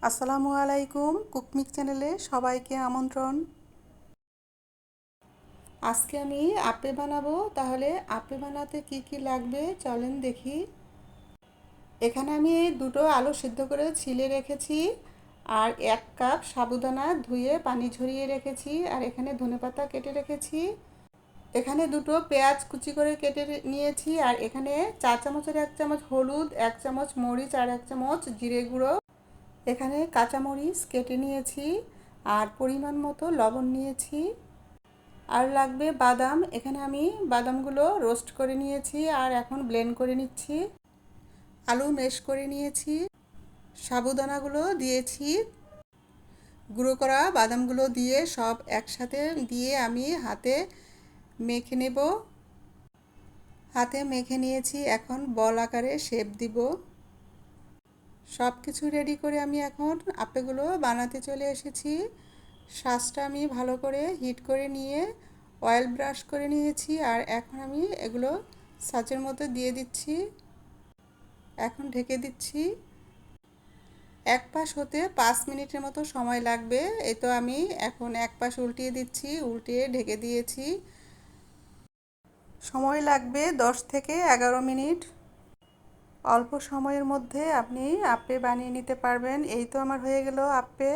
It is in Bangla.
আসসালামু আলাইকুম, কুকমিক চ্যানেলে সবাইকে আমন্ত্রণ। আজকে আমি আপে বানাবো। তাহলে আপে বানাতে কি কি লাগবে চলেন দেখি। এখানে আমি দুটো আলু সিদ্ধ করে ছিলে রেখেছি, আর 1 কাপ সাবুদানা ধুয়ে পানি ঝরিয়ে রেখেছি, আর এখানে ধনেপাতা কেটে রেখেছি। এখানে দুটো পেঁয়াজ কুচি করে কেটে নিয়েছি, আর এখানে 4 চামচের 1 চামচ হলুদ, 1 চামচ মরিচ, আর 1 চামচ জিরে গুঁড়ো। এখানে কাঁচামরিচ কেটে নিয়েছি, আর পরিমাণ মতো লবণ নিয়েছি। আর লাগবে বাদাম। এখানে আমি বাদামগুলো রোস্ট করে নিয়েছি, আর এখন ব্লেন্ড করে নিচ্ছি। আলু ম্যাশ করে নিয়েছি, সাবুদানাগুলো দিয়েছি, গুঁড়ো করা বাদামগুলো দিয়ে সব একসাথে দিয়ে আমি হাতে মেখে নেব। হাতে মেখে নিয়েছি, এখন বল আকারে শেপ দিব। সব কিছু রেডি করে আমি এখন আপেগুলো বানাতে চলে এসেছি। শাঁসটা আমি ভালো করে হিট করে নিয়ে অয়েল ব্রাশ করে নিয়েছি, আর এখন আমি এগুলো ছাঁচের মধ্যে দিয়ে দিচ্ছি। এখন ঢেকে দিচ্ছি। এক পাশ হতে 5 মিনিটের মতো সময় লাগবে। এই তো আমি এখন এক পাশ উল্টিয়ে দিচ্ছি, উল্টিয়ে ঢেকে দিয়েছি। সময় লাগবে 10 থেকে 11 মিনিট। অল্প সময়ের মধ্যে আপনি আপে বানিয়ে নিতে পারবেন। এই তো আমার হয়ে গেল আপে।